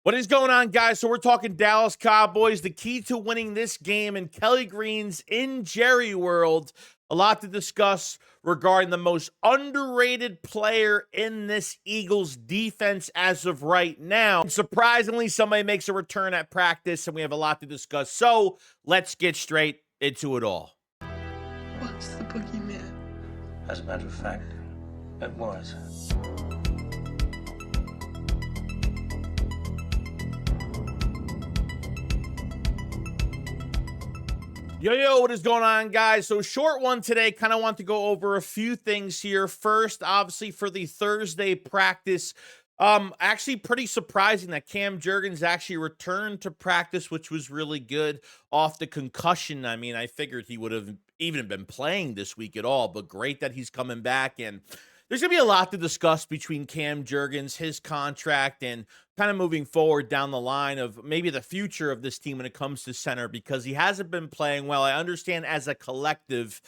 What is going on, guys? So we're talking Dallas Cowboys, the key to winning this game in Kelly Green's in Jerry World. A lot to discuss regarding the most underrated player in this Eagles defense as of right now. And surprisingly, somebody makes a return at practice, and we have a lot to discuss. So let's get straight into it all. What's the boogeyman? As a matter of fact, it was. Yo, what is going on, guys? So short one today. Kind of want to go over a few things here. First, obviously, for the Thursday practice, actually pretty surprising that Cam Jurgens actually returned to practice, which was really good off the concussion. I mean, I figured he would have even been playing this week at all, but great that he's coming back. And there's going to be a lot to discuss between Cam Jurgens, his contract, and kind of moving forward down the line of maybe the future of this team when it comes to center, because he hasn't been playing well. I understand as a collective,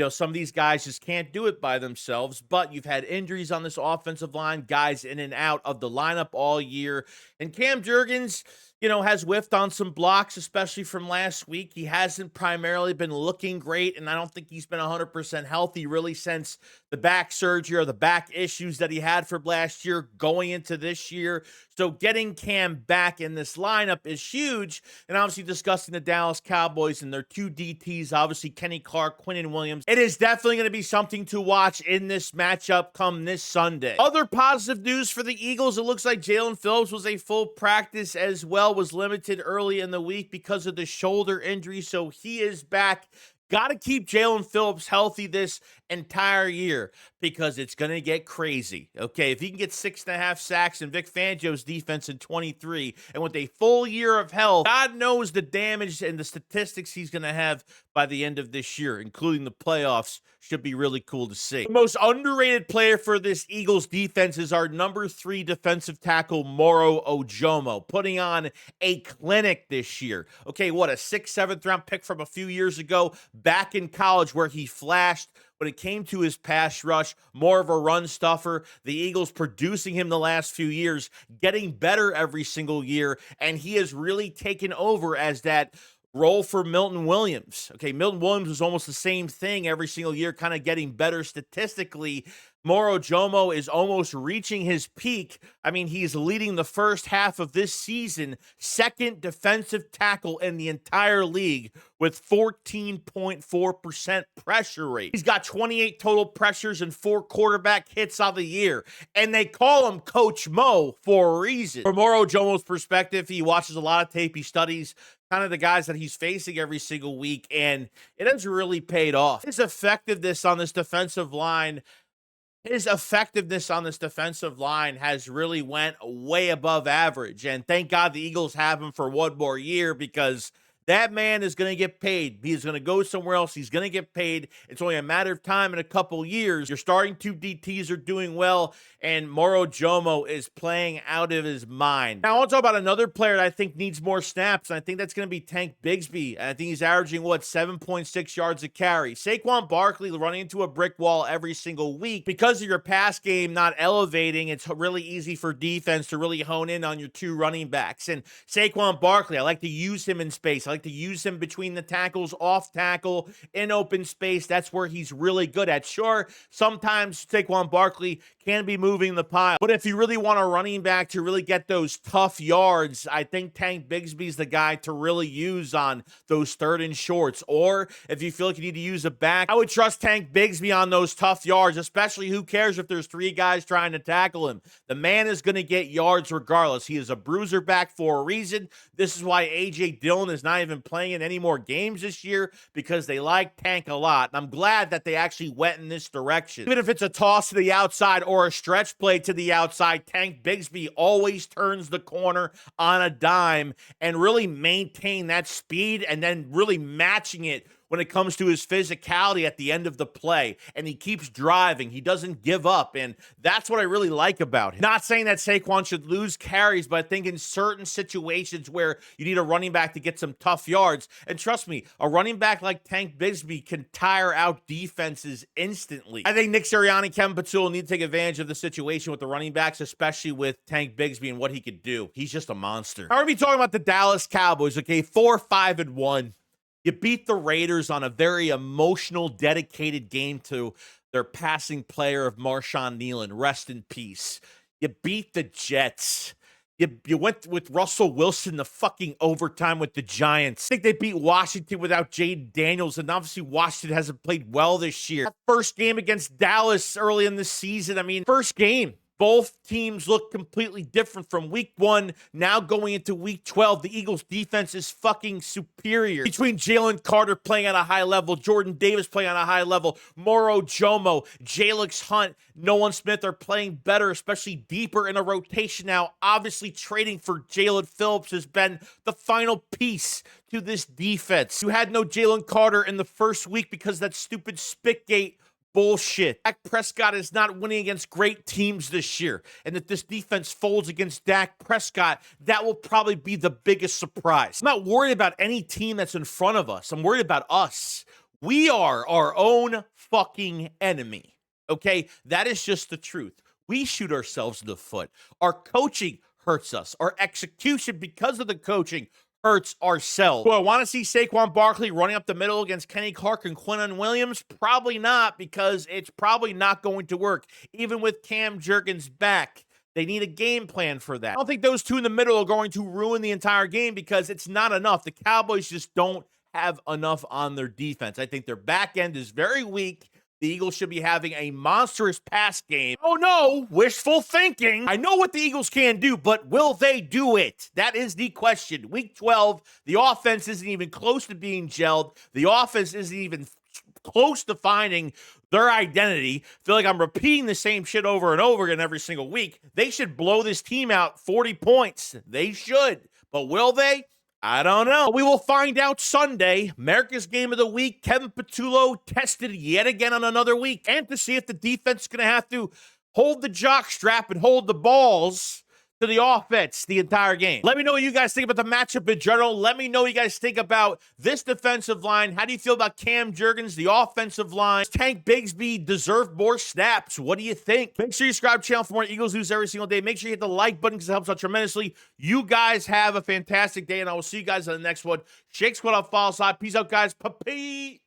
some of these guys just can't do it by themselves, but you've had injuries on this offensive line, guys in and out of the lineup all year. And Cam Jurgens, has whiffed on some blocks, especially from last week. He hasn't primarily been looking great, and I don't think he's been 100% healthy really since the back surgery or the back issues that he had from last year going into this year. So getting Cam back in this lineup is huge. And obviously discussing the Dallas Cowboys and their two DTs, obviously Kenny Clark, Quinnen Williams. It is definitely going to be something to watch in this matchup come this Sunday. Other positive news for the Eagles, it looks like Jalen Phillips was a full practice as well, was limited early in the week because of the shoulder injury. So he is back. Got to keep Jalen Phillips healthy this entire year because it's going to get crazy. Okay, if he can get 6.5 sacks in Vic Fangio's defense in 23, and with a full year of health, God knows the damage and the statistics he's going to have by the end of this year, including the playoffs, should be really cool to see. The most underrated player for this Eagles defense is our number 3 defensive tackle, Moro Ojomo, putting on a clinic this year. Okay, what, a 6th, 7th round pick from a few years ago, back in college where he flashed when it came to his pass rush, more of a run stuffer. The Eagles producing him the last few years, getting better every single year, and he has really taken over as that role for Milton Williams. Okay, Milton Williams was almost the same thing every single year, kind of getting better statistically. Moro Ojomo is almost reaching his peak. I mean, he's leading the first half of this season, second defensive tackle in the entire league with 14.4% pressure rate. He's got 28 total pressures and 4 quarterback hits on the year, and they call him Coach Mo for a reason. From Moro Ojomo's perspective, he watches a lot of tape, he studies kind of the guys that he's facing every single week, and it has really paid off. His effectiveness on this defensive line has really went way above average. And thank God the Eagles have him for one more year, because that man is going to get paid. He's going to go somewhere else. He's going to get paid. It's only a matter of time in a couple years. Your starting 2 DTs are doing well, and Moro Ojomo is playing out of his mind. Now, I want to talk about another player that I think needs more snaps, and I think that's going to be Tank Bigsby. And I think he's averaging, 7.6 yards a carry. Saquon Barkley running into a brick wall every single week. Because of your pass game not elevating, it's really easy for defense to really hone in on your 2 running backs. And Saquon Barkley, I like to use him in space. I like to use him between the tackles, off tackle, in open space. That's where he's really good at. Sure, sometimes Saquon Barkley can be moving the pile, but if you really want a running back to really get those tough yards, I think Tank Bigsby's the guy to really use on those 3rd and shorts. Or if you feel like you need to use a back, I would trust Tank Bigsby on those tough yards, especially who cares if there's 3 guys trying to tackle him. The man is going to get yards regardless. He is a bruiser back for a reason. This is why A.J. Dillon is not even playing in any more games this year, because they like Tank a lot. And I'm glad that they actually went in this direction. Even if it's a toss to the outside or a stretch play to the outside, Tank Bigsby always turns the corner on a dime and really maintain that speed, and then really matching it when it comes to his physicality at the end of the play, and he keeps driving. He doesn't give up, and that's what I really like about him. Not saying that Saquon should lose carries, but I think in certain situations where you need a running back to get some tough yards, and trust me, a running back like Tank Bigsby can tire out defenses instantly. I think Nick Sirianni and Kevin PATULLO need to take advantage of the situation with the running backs, especially with Tank Bigsby and what he could do. He's just a monster. Are we talking about the Dallas Cowboys? Okay, 4-5-1. You beat the Raiders on a very emotional, dedicated game to their passing player of Marshawn Nealon. Rest in peace. You beat the Jets. You went with Russell Wilson to fucking overtime with the Giants. I think they beat Washington without Jaden Daniels, and obviously Washington hasn't played well this year. First game against Dallas early in the season. I mean, first game. Both teams look completely different from week 1. Now going into week 12, the Eagles defense is fucking superior. Between Jalen Carter playing at a high level, Jordan Davis playing at a high level, Moro Jomo, Jalix Hunt, Nolan Smith are playing better, especially deeper in a rotation now. Obviously, trading for Jalen Phillips has been the final piece to this defense. You had no Jalen Carter in the first week because that stupid Spitgate bullshit. Dak Prescott is not winning against great teams this year. And if this defense folds against Dak Prescott, that will probably be the biggest surprise. I'm not worried about any team that's in front of us. I'm worried about us. We are our own fucking enemy. Okay? That is just the truth. We shoot ourselves in the foot. Our coaching hurts us. Our execution because of the coaching hurts ourselves. Do I want to see Saquon Barkley running up the middle against Kenny Clark and Quinnen Williams? Probably not, because it's probably not going to work. Even with Cam Jurgens back, they need a game plan for that. I don't think those two in the middle are going to ruin the entire game because it's not enough. The Cowboys just don't have enough on their defense. I think their back end is very weak. The Eagles should be having a monstrous pass game. Oh no, wishful thinking. I know what the Eagles can do, but will they do it? That is the question. Week 12, the offense isn't even close to being gelled. The offense isn't even close to finding their identity. I feel like I'm repeating the same shit over and over again every single week. They should blow this team out 40 points. They should. But will they? I don't know. We will find out Sunday. America's Game of the Week. Kevin PATULLO tested yet again on another week. And to see if the defense is going to have to hold the jock strap and hold the balls to the offense the entire game. Let me know what you guys think about the matchup in general. Let me know what you guys think about this defensive line. How do you feel about Cam Jurgens, the offensive line? Does Tank Bigsby deserve more snaps? What do you think? Make sure you subscribe to the channel for more Eagles news every single day. Make sure you hit the like button because it helps out tremendously. You guys have a fantastic day, and I will see you guys on the next one. Shake Squad on Fall Side. Peace out, guys. Peace.